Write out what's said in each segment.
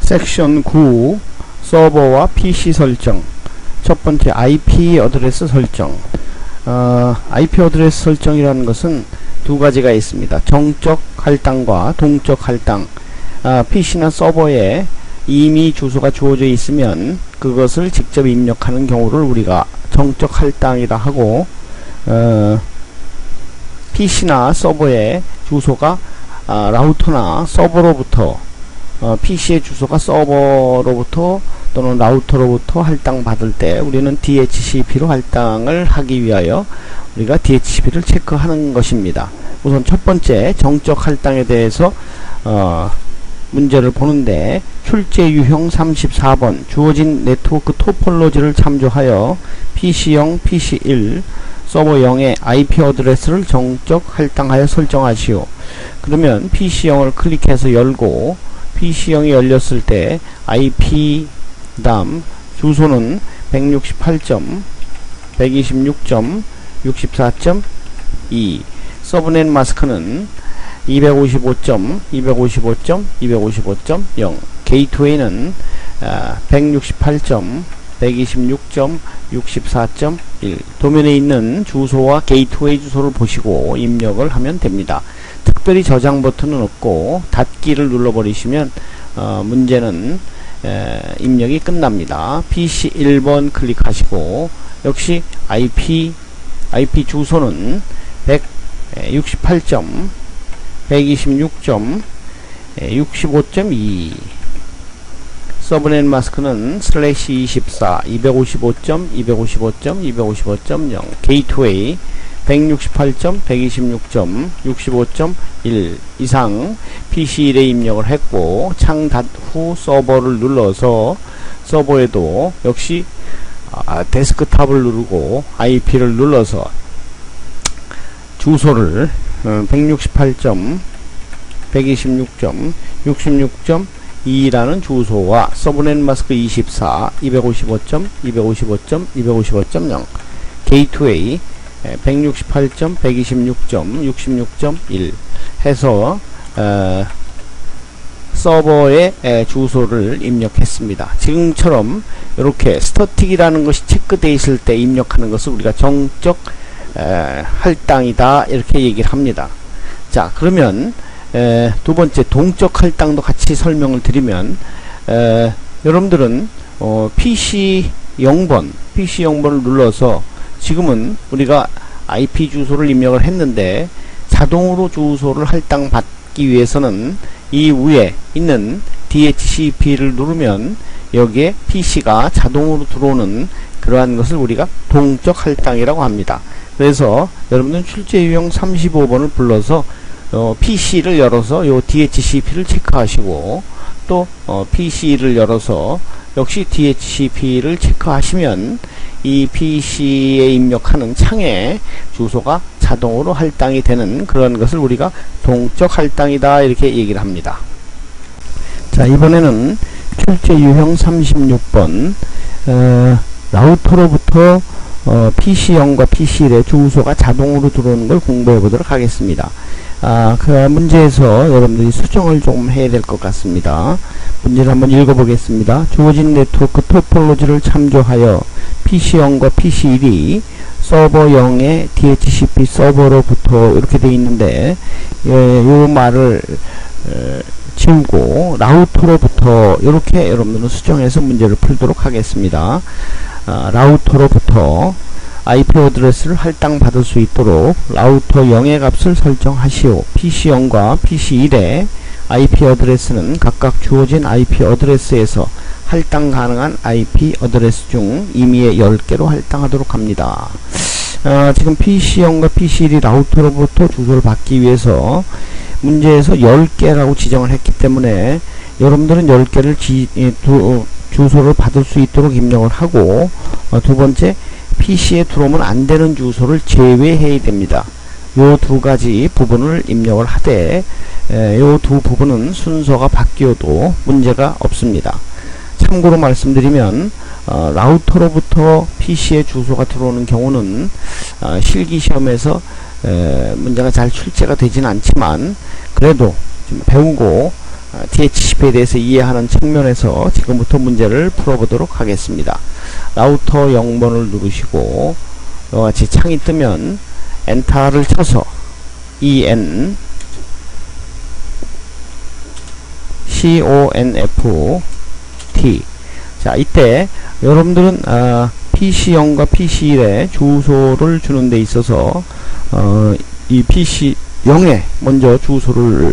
섹션 9 서버와 PC 설정. 첫 번째 IP 어드레스 설정. IP 어드레스 설정이라는 것은 두 가지가 있습니다. 정적 할당과 동적 할당. PC나 서버에 이미 주소가 주어져 있으면 그것을 직접 입력하는 경우를 우리가 정적 할당이라 하고, PC나 서버에 주소가 라우터나 서버로부터 PC의 주소가 서버로부터 또는 라우터로부터 할당 받을 때 우리는 DHCP로 할당을 하기 위하여 우리가 DHCP를 체크하는 것입니다. 우선 첫 번째 정적 할당에 대해서 문제를 보는데, 출제 유형 34번 주어진 네트워크 토폴로지를 참조하여 PC형, PC1, 서버 0의 IP 어드레스를 정적 할당하여 설정하시오. 그러면 PC형을 클릭해서 열고, PC형이 열렸을 때 IP 다음 주소는 168.126.64.2, 서브넷 마스크는 255.255.255.0, 게이트웨이는 168.126.64.1. 도면에 있는 주소와 게이트웨이 주소를 보시고 입력을 하면 됩니다. 특별히 저장 버튼은 없고 닫기를 눌러버리시면 문제는 입력이 끝납니다. PC 1번 클릭하시고, 역시 IP 주소는 168.126.65.2, 서브넷 마스크는 /24 255.255.255.0, 게이트웨이 168.126.65.1 이상 PC1에 입력을 했고, 창 닫 후 서버를 눌러서 서버에도 역시 데스크탑을 누르고 IP를 눌러서 주소를 168.126.66.2라는 주소와 서브넷 마스크 24 255.255.255.0, 게이트웨이 168.126.66.1 해서 서버의 주소를 입력했습니다. 지금처럼 이렇게 스태틱이라는 것이 체크되어 있을 때 입력하는 것을 우리가 정적 할당이다 이렇게 얘기를 합니다. 자, 그러면 두 번째 동적 할당도 같이 설명을 드리면, 여러분들은 PC 0번을 눌러서 지금은 우리가 IP 주소를 입력을 했는데, 자동으로 주소를 할당 받기 위해서는 이 위에 있는 DHCP를 누르면 여기에 PC가 자동으로 들어오는 그러한 것을 우리가 동적 할당이라고 합니다. 그래서 여러분은 출제 유형 35번을 불러서 PC를 열어서 요 DHCP를 체크하시고, 또 PC를 열어서 역시 DHCP를 체크하시면 이 PC에 입력하는 창에 주소가 자동으로 할당이 되는 그런 것을 우리가 동적 할당이다 이렇게 얘기를 합니다. 자, 이번에는 출제 유형 36번 라우터로부터 PC형과 PC1의 주소가 자동으로 들어오는 걸 공부해 보도록 하겠습니다. 그 문제에서 여러분들이 수정을 좀 해야 될 것 같습니다. 문제를 한번 읽어보겠습니다. 주어진 네트워크 토폴로지를 참조하여 PC형과 PC1이 서버 0의 DHCP 서버로부터 이렇게 되어 있는데, 요 말을 지우고 라우터로부터 이렇게 여러분들은 수정해서 문제를 풀도록 하겠습니다. 라우터로부터 IP 어드레스를 할당받을 수 있도록 라우터 0의 값을 설정하시오. PC0과 PC1의 IP 어드레스는 각각 주어진 IP 어드레스에서 할당 가능한 IP 어드레스 중 임의의 10개로 할당하도록 합니다. 지금 PC0과 PC1이 라우터로부터 주소를 받기 위해서 문제에서 10개라고 지정을 했기 때문에 여러분들은 10개를 주소를 받을 수 있도록 입력을 하고, 두 번째 PC에 들어오면 안 되는 주소를 제외해야 됩니다. 요 두 가지 부분을 입력을 하되, 요 두 부분은 순서가 바뀌어도 문제가 없습니다. 참고로 말씀드리면 라우터로부터 PC에 주소가 들어오는 경우는 실기시험에서 문제가 잘 출제가 되진 않지만, 그래도 좀 배우고 DHCP에 대해서 이해하는 측면에서 지금부터 문제를 풀어보도록 하겠습니다. 라우터 0번을 누르시고 이와 같이 창이 뜨면 엔터를 쳐서 EN CONFT. 자, 이때 여러분들은 PC0과 PC1에 주소를 주는 데 있어서 이 PC0에 먼저 주소를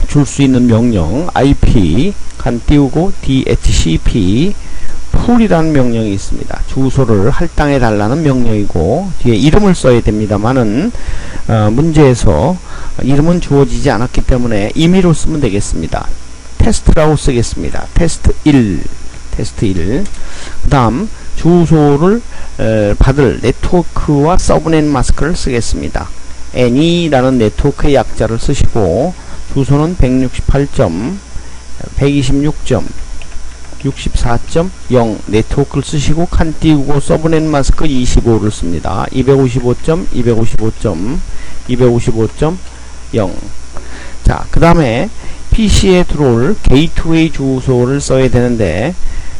줄 수 있는 명령 IP 간 띄우고 DHCP 풀이라는 명령이 있습니다. 주소를 할당해 달라는 명령이고 뒤에 이름을 써야 됩니다만은 문제에서 이름은 주어지지 않았기 때문에 임의로 쓰면 되겠습니다. 테스트라고 쓰겠습니다. 테스트 1. 그 다음 주소를 받을 네트워크와 서브넷 마스크를 쓰겠습니다. any라는 네트워크의 약자를 쓰시고 주소는 126.126.64.0 네트워크를 쓰시고 칸 띄우고 서브넷 마스크 25를 씁니다. 255.255.255.0. 자, 그 다음에 PC에 들어올 게이트웨이 주소를 써야 되는데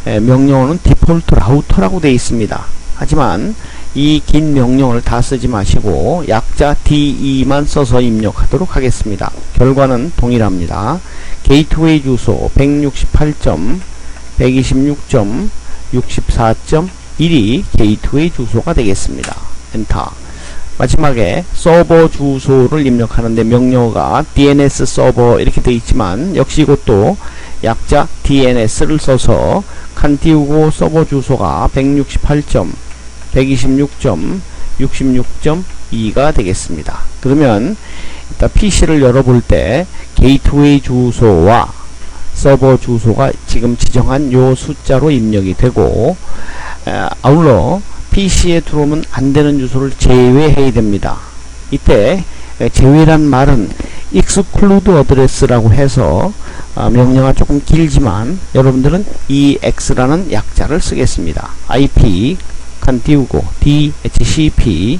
명령어는 디폴트 라우터라고 되어 있습니다. 하지만 이 긴 명령을 다 쓰지 마시고 약자 DE만 써서 입력하도록 하겠습니다. 결과는 동일합니다. 게이트웨이 주소 168.126.64.1이 게이트웨이 주소가 되겠습니다. 엔터. 마지막에 서버 주소를 입력하는데 명령어가 DNS 서버 이렇게 되어 있지만 역시 이것도 약자 DNS를 써서 칸 띄우고 서버 주소가 128.126.66.2가 되겠습니다. 그러면 일단 PC를 열어볼 때 게이트웨이 주소와 서버 주소가 지금 지정한 요 숫자로 입력이 되고 아울러 PC에 들어오면 안되는 주소를 제외해야 됩니다. 이때 제외란 말은 exclude address라고 해서 명령어가 조금 길지만 여러분들은 EX라는 약자를 쓰겠습니다. IP 칸 띄우고 DHCP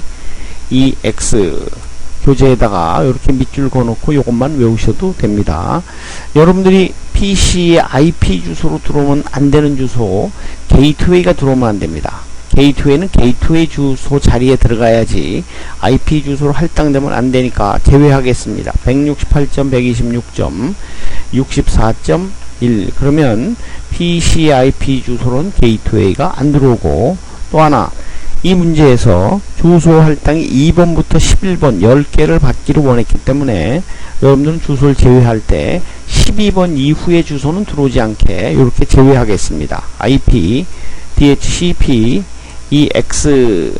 EX 교재에다가 이렇게 밑줄 그어놓고 이것만 외우셔도 됩니다. 여러분들이 PC에 IP 주소로 들어오면 안되는 주소 게이트웨이가 들어오면 안됩니다. 게이트웨이는 게이트웨이 주소 자리에 들어가야지 IP 주소로 할당되면 안되니까 제외하겠습니다. 168.126.64.1 그러면 PC IP 주소로는 게이트웨이가 안 들어오고 또 하나 이 문제에서 주소 할당이 2번부터 11번 10개를 받기를 원했기 때문에 여러분들은 주소를 제외할 때 12번 이후의 주소는 들어오지 않게 이렇게 제외하겠습니다. IP DHCP EX.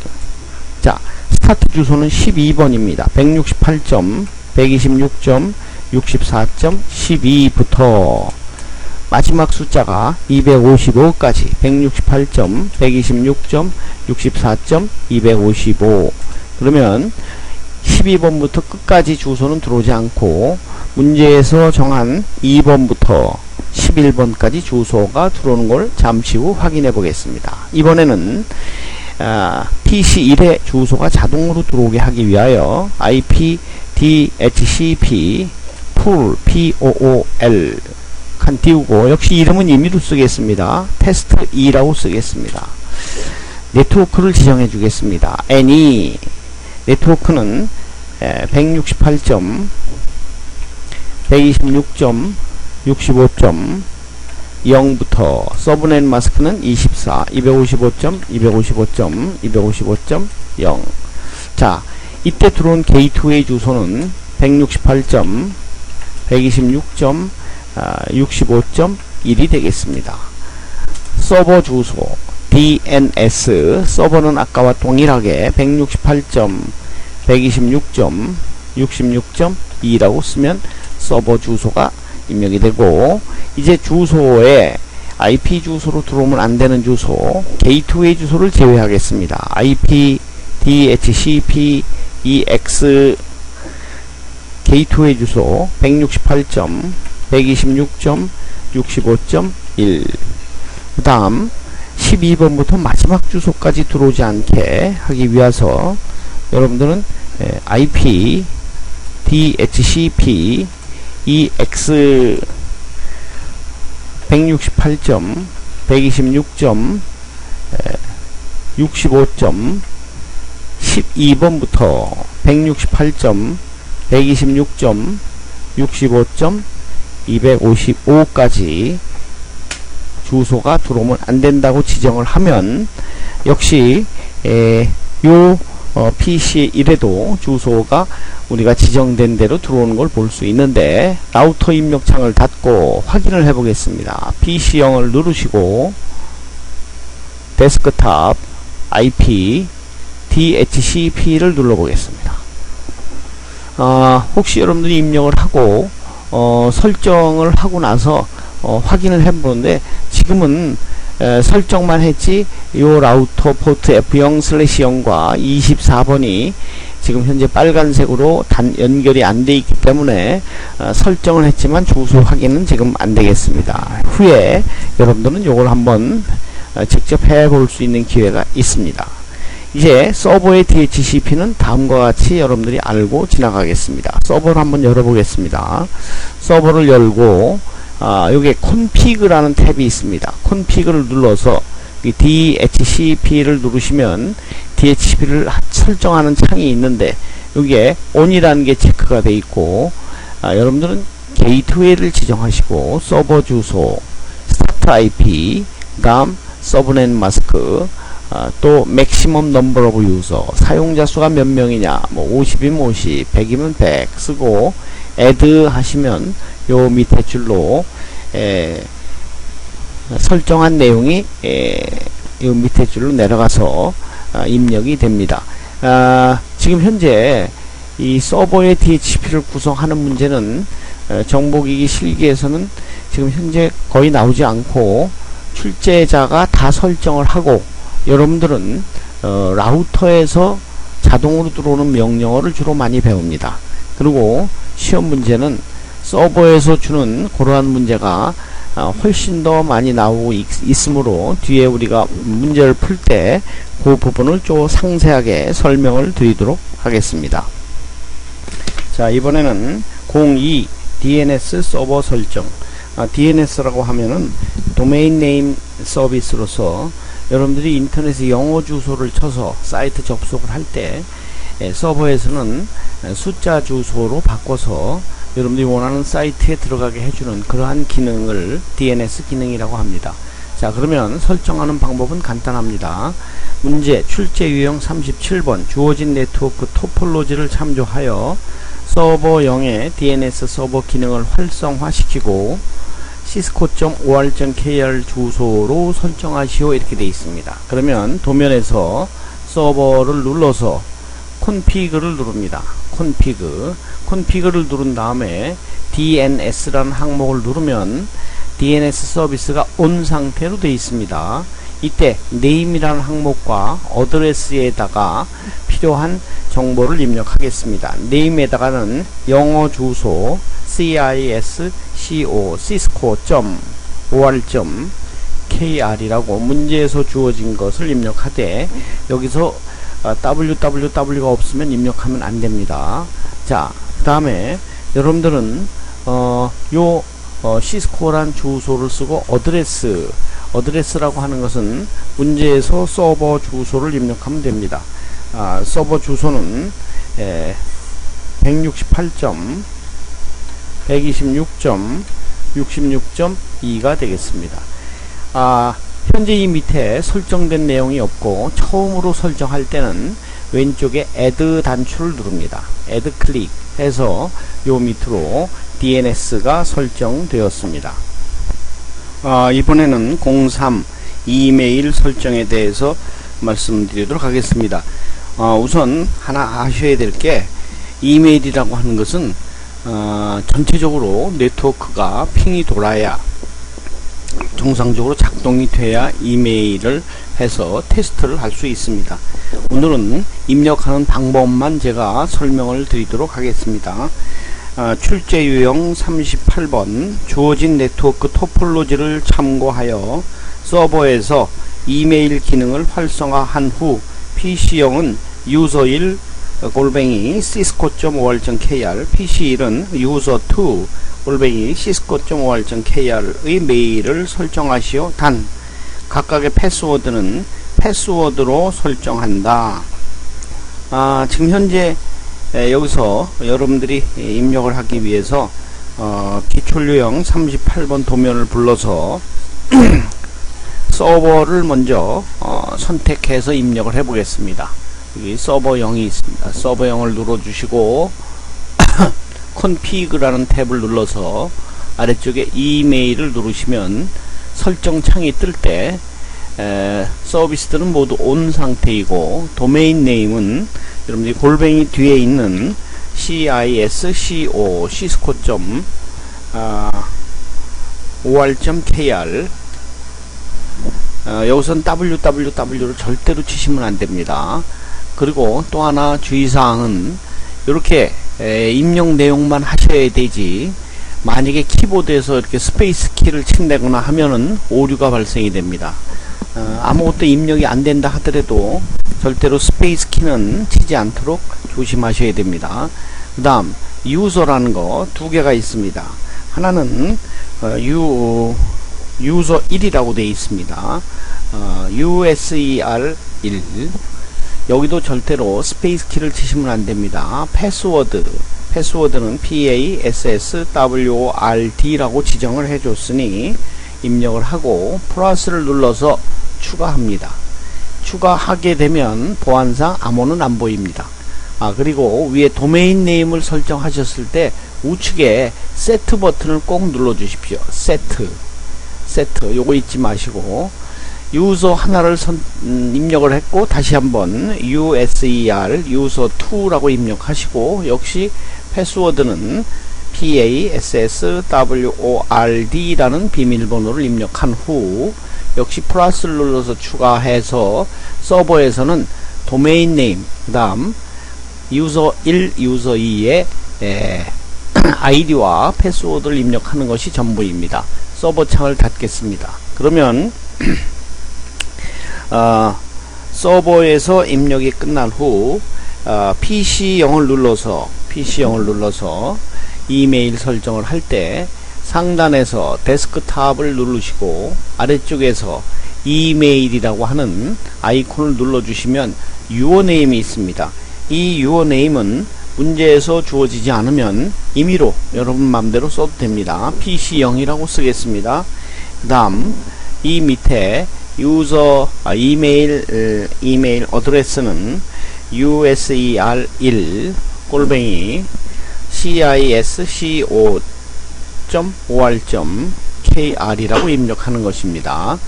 자, 스타트 주소는 12번입니다. 168.126.64.12부터 마지막 숫자가 255까지 168.126.64.255 그러면 12번부터 끝까지 주소는 들어오지 않고 문제에서 정한 2번부터 11번까지 주소가 들어오는 걸 잠시 후 확인해 보겠습니다. 이번에는 PC1의 주소가 자동으로 들어오게 하기 위하여 IP DHCP pool POOL 칸 띄우고 역시 이름은 임의로 쓰겠습니다. 테스트 2라고 쓰겠습니다. 네트워크를 지정해 주겠습니다. any 네트워크는 126.126.65.0부터 서브넷 마스크는 24 255.255.255.0 자, 이때 들어온 게이트웨이 주소는 168.126.65.1이 되겠습니다. 서버 주소 DNS 서버는 아까와 동일하게 168.126.66.2라고 쓰면 서버 주소가 입력이 되고 이제 주소에 IP 주소로 들어오면 안되는 주소 게이트웨이 주소를 제외하겠습니다. IP DHCP EX 게이트웨이 주소 168.126.65.1 그 다음 12번부터 마지막 주소까지 들어오지 않게 하기 위해서 여러분들은 IP DHCP 이 X 168점 126점 65점 12번부터 168점 126점 65점 255까지 주소가 들어오면 안된다고 지정을 하면 역시 요 PC 1에도 주소가 우리가 지정된 대로 들어오는 걸 볼 수 있는데, 라우터 입력창을 닫고 확인을 해 보겠습니다. PC0을 누르시고 데스크탑 IP DHCP를 눌러 보겠습니다. 혹시 여러분들이 입력을 하고 설정을 하고 나서 확인을 해 보는데, 지금은 설정만 했지 요 라우터 포트 F0/0과 24번이 지금 현재 빨간색으로 연결이 안 돼 있기 때문에 설정을 했지만 주소 확인은 지금 안 되겠습니다. 후에 여러분들은 요걸 한번 직접 해 볼 수 있는 기회가 있습니다. 이제 서버의 DHCP는 다음과 같이 여러분들이 알고 지나가겠습니다. 서버를 한번 열어보겠습니다. 서버를 열고 여기에 콘피그라는 탭이 있습니다. 콘피그를 눌러서 DHCP를 누르시면 DHCP를 설정하는 창이 있는데, 여기에 ON이라는 게 체크가 되어 있고, 여러분들은 게이트웨이를 지정하시고 서버 주소, 스타트 IP, 다음 서브넷 마스크, 또 맥시멈 넘버 오브 유저, 사용자 수가 몇 명이냐, 뭐 50이면 50, 100이면 100 쓰고 add 하시면 요 밑에 줄로 설정한 내용이 요 밑에 줄로 내려가서 입력이 됩니다. 지금 현재 이 서버의 DHCP를 구성하는 문제는 정보기기 실기에서는 지금 현재 거의 나오지 않고, 출제자가 다 설정을 하고 여러분들은 라우터에서 자동으로 들어오는 명령어를 주로 많이 배웁니다. 그리고 시험 문제는 서버에서 주는 그러한 문제가 훨씬 더 많이 나오고 있으므로 뒤에 우리가 문제를 풀 때 그 부분을 좀 상세하게 설명을 드리도록 하겠습니다. 자, 이번에는 02 DNS 서버 설정. DNS라고 하면은 도메인 네임 서비스로서 여러분들이 인터넷에 영어 주소를 쳐서 사이트 접속을 할 때 서버에서는 숫자 주소로 바꿔서 여러분들이 원하는 사이트에 들어가게 해주는 그러한 기능을 DNS 기능이라고 합니다. 자, 그러면 설정하는 방법은 간단합니다. 문제 출제 유형 37번 주어진 네트워크 토폴로지를 참조하여 서버 0의 DNS 서버 기능을 활성화시키고 cisco.or.kr 주소로 설정하시오, 이렇게 되어 있습니다. 그러면 도면에서 서버를 눌러서 콘피그를 누릅니다. 콘피그를 누른 다음에 DNS라는 항목을 누르면 DNS 서비스가 온 상태로 되어 있습니다. 이때 name이라는 항목과 어드레스에다가 필요한 정보를 입력하겠습니다. name에다가는 영어 주소 cisco.or.kr이라고 문제에서 주어진 것을 입력하되, 여기서 www가 없으면 입력하면 안 됩니다. 자, 그 다음에 여러분들은 시스코란 주소를 쓰고 어드레스라고 하는 것은 문제에서 서버 주소를 입력하면 됩니다. 서버 주소는 168점 126점 66.2가 되겠습니다. 현재 이 밑에 설정된 내용이 없고 처음으로 설정할 때는 왼쪽에 add 단추를 누릅니다. add 클릭 해서 요 밑으로 DNS가 설정되었습니다. 이번에는 03 이메일 설정에 대해서 말씀드리도록 하겠습니다. 우선 하나 아셔야 될 게, 이메일이라고 하는 것은 전체적으로 네트워크가 핑이 돌아야, 정상적으로 작동이 돼야 이메일을 해서 테스트를 할 수 있습니다. 오늘은 입력하는 방법만 제가 설명을 드리도록 하겠습니다. 출제 유형 38번 주어진 네트워크 토폴로지를 참고하여 서버에서 이메일 기능을 활성화한 후 PC0은 user1 @ cisco.or.kr, PC1은 user2 골뱅이 cisco.or.kr의 메일을 설정하시오. 단 각각의 패스워드는 패스워드로 설정한다. 지금 현재 여기서 여러분들이 입력을 하기 위해서 기출유형 38번 도면을 불러서 서버를 먼저 선택해서 입력을 해 보겠습니다. 여기 서버형이 있습니다. 서버형을 눌러주시고 config라는 탭을 눌러서 아래쪽에 이메일을 누르시면 설정 창이 뜰 때 서비스들은 모두 온 상태이고 도메인 네임은 여러분들이 골뱅이 뒤에 있는 cisco cisco.or.kr 여기선 www를 절대로 치시면 안됩니다. 그리고 또 하나 주의사항은 이렇게 입력 내용만 하셔야 되지, 만약에 키보드에서 이렇게 스페이스 키를 친다거나 하면은 오류가 발생이 됩니다. 아무것도 입력이 안 된다 하더라도 절대로 스페이스 키는 치지 않도록 조심하셔야 됩니다. 그 다음 유저라는 거 두 개가 있습니다. 하나는 유저 1이라고 되어 있습니다. user 1. 여기도 절대로 스페이스 키를 치시면 안됩니다. 패스워드는 password 라고 지정을 해줬으니 입력을 하고 플러스를 눌러서 추가합니다. 추가하게 되면 보안상 암호는 안 보입니다. 그리고 위에 도메인 네임을 설정하셨을 때 우측에 세트 버튼을 꼭 눌러 주십시오. 세트 요거 잊지 마시고, 유저 하나를 입력을 했고 다시 한번 user2라고 입력하시고, 역시 패스워드는 password라는 비밀번호를 입력한 후 역시 플러스를 눌러서 추가해서 서버에서는 도메인 네임 그 다음 유저 1, 유저 2의 아이디와 패스워드를 입력하는 것이 전부입니다. 서버 창을 닫겠습니다. 그러면 서버에서 입력이 끝난 후 PC0을 눌러서 이메일 설정을 할 때 상단에서 데스크탑을 누르시고 아래쪽에서 이메일이라고 하는 아이콘을 눌러주시면 유어네임이 있습니다. 이 유어네임은 문제에서 주어지지 않으면 임의로 여러분 맘대로 써도 됩니다. PC0이라고 쓰겠습니다. 그 다음 이 밑에 유저 이메일 어드레스는 user1 골뱅이 cisco.or.kr이라고 입력하는 것입니다.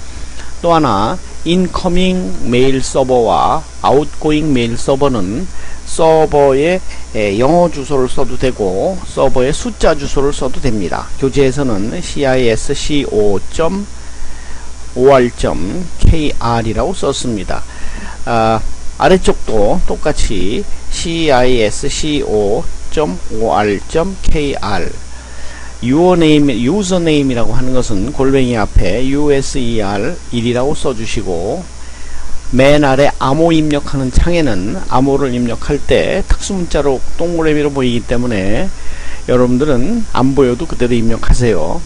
또 하나 incoming 메일 서버와 outgoing 메일 서버는 서버에 영어 주소를 써도 되고 서버에 숫자 주소를 써도 됩니다. 교재에서는 cisco.or.kr이라고 썼습니다. 아래쪽도 똑같이 cisco.or.kr 유저네임이라고 하는 것은 골뱅이 앞에 user1이라고 써주시고, 맨 아래 암호 입력하는 창에는 암호를 입력할 때 특수문자로 동그라미로 보이기 때문에 여러분들은 안 보여도 그대로 입력하세요.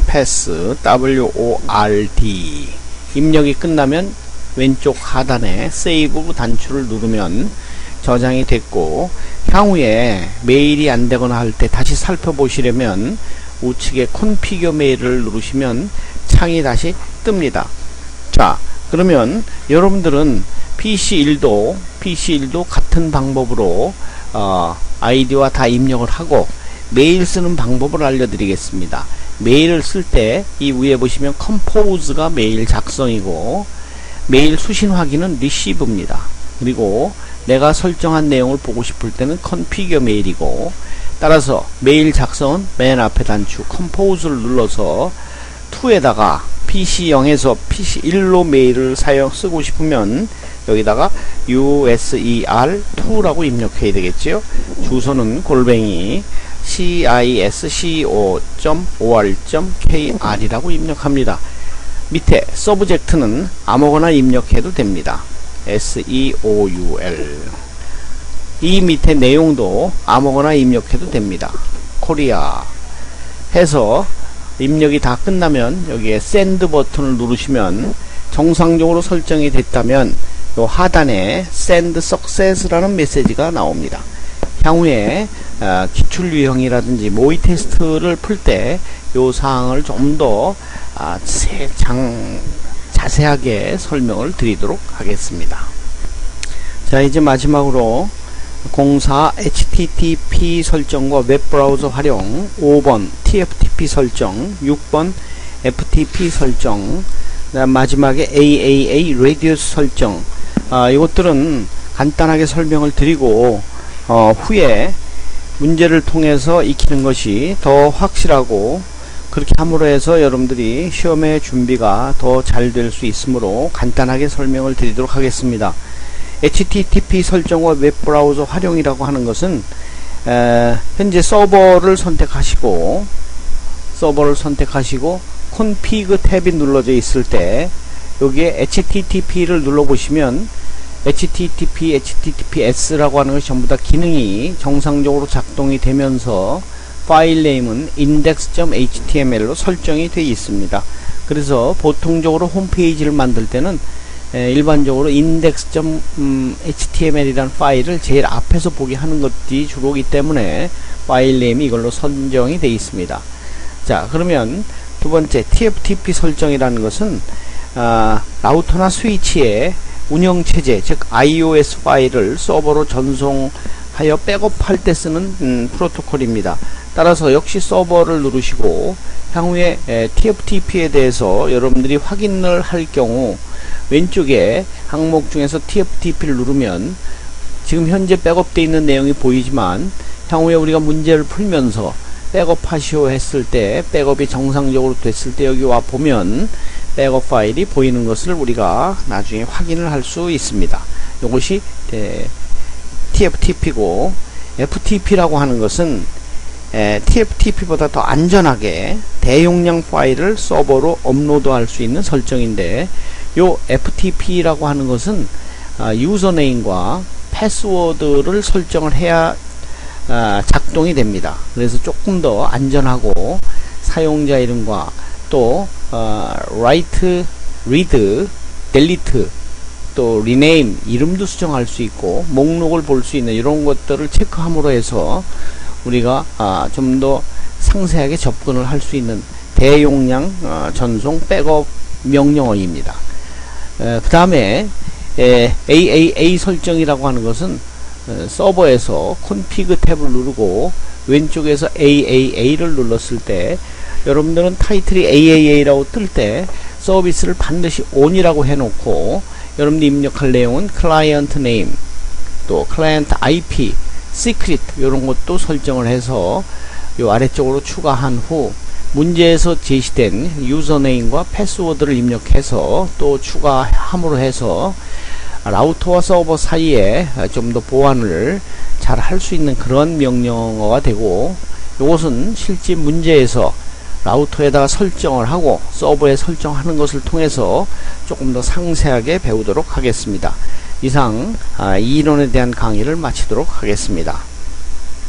password 입력이 끝나면 왼쪽 하단에 세이브 단추를 누르면 저장이 됐고, 향후에 메일이 안되거나 할 때 다시 살펴보시려면 우측에 configure 메일을 누르시면 창이 다시 뜹니다. 자, 그러면 여러분들은 PC1도 같은 방법으로 아이디와 다 입력을 하고 메일 쓰는 방법을 알려드리겠습니다. 메일을 쓸 때 이 위에 보시면 compose가 메일 작성이고 메일 수신 확인은 receive입니다. 그리고 내가 설정한 내용을 보고 싶을 때는 configure 메일이고, 따라서 메일 작성은 맨 앞에 단추 compose를 눌러서 2에다가 PC0에서 PC1로 메일을 쓰고 싶으면 여기다가 user2라고 입력해야 되겠지요. 주소는 골뱅이 cisco.or.kr이라고 입력합니다. 밑에 서브젝트는 아무거나 입력해도 됩니다. seoul. 이 밑에 내용도 아무거나 입력해도 됩니다. 코리아 해서 입력이 다 끝나면 여기에 샌드 버튼을 누르시면 정상적으로 설정이 됐다면 요 하단에 send success라는 메시지가 나옵니다. 향후에 기출 유형이라든지 모의 테스트를 풀 때 요 사항을 좀 더 자세하게 설명을 드리도록 하겠습니다. 자, 이제 마지막으로 04 HTTP 설정과 웹브라우저 활용, 5번 TFTP 설정, 6번 FTP 설정, 마지막에 AAA Radius 설정. 이것들은 간단하게 설명을 드리고 후에 문제를 통해서 익히는 것이 더 확실하고, 그렇게 함으로 해서 여러분들이 시험의 준비가 더 잘 될 수 있으므로 간단하게 설명을 드리도록 하겠습니다. HTTP 설정과 웹브라우저 활용이라고 하는 것은 현재 서버를 선택하시고 config 탭이 눌러져 있을 때 여기에 HTTP를 눌러보시면 HTTP, HTTPS라고 하는 것이 전부 다 기능이 정상적으로 작동이 되면서 파일 네임은 index.html로 설정이 되어 있습니다. 그래서 보통적으로 홈페이지를 만들 때는 일반적으로 index.html이라는 파일을 제일 앞에서 보게 하는 것이 주로이기 때문에 파일 네임이 이걸로 선정이 되어 있습니다. 자, 그러면 두 번째 TFTP 설정이라는 것은 라우터나 스위치의 운영체제, 즉 iOS 파일을 서버로 전송하여 백업할 때 쓰는 프로토콜입니다. 따라서 역시 서버를 누르시고 향후에 TFTP에 대해서 여러분들이 확인을 할 경우 왼쪽에 항목 중에서 TFTP를 누르면 지금 현재 백업되어 있는 내용이 보이지만 향후에 우리가 문제를 풀면서 백업하시오 했을 때, 백업이 정상적으로 됐을 때 여기 와 보면 백업 파일이 보이는 것을 우리가 나중에 확인을 할 수 있습니다. 이것이 TFTP고, FTP라고 하는 것은 TFTP보다 더 안전하게 대용량 파일을 서버로 업로드할 수 있는 설정인데, 요 FTP라고 하는 것은 유저네임과 패스워드를 설정을 해야 작동이 됩니다. 그래서 조금 더 안전하고 사용자 이름과 또 write, read, delete, 또 rename 이름도 수정할 수 있고 목록을 볼 수 있는 이런 것들을 체크함으로 해서 우리가 좀 더 상세하게 접근을 할 수 있는 대용량 전송 백업 명령어입니다. 그 다음에 AAA 설정이라고 하는 것은 서버에서 config 탭을 누르고 왼쪽에서 AAA를 눌렀을 때 여러분들은 타이틀이 AAA라고 뜰 때 서비스를 반드시 ON이라고 해놓고 여러분들이 입력할 내용은 클라이언트 네임, 또 클라이언트 IP, 시크릿 이런 것도 설정을 해서 요 아래쪽으로 추가한 후 문제에서 제시된 유저네임과 패스워드를 입력해서 또 추가함으로 해서 라우터와 서버 사이에 좀 더 보안을 잘 할 수 있는 그런 명령어가 되고, 이것은 실제 문제에서 라우터에다가 설정을 하고 서버에 설정하는 것을 통해서 조금 더 상세하게 배우도록 하겠습니다. 이상 이 이론에 대한 강의를 마치도록 하겠습니다.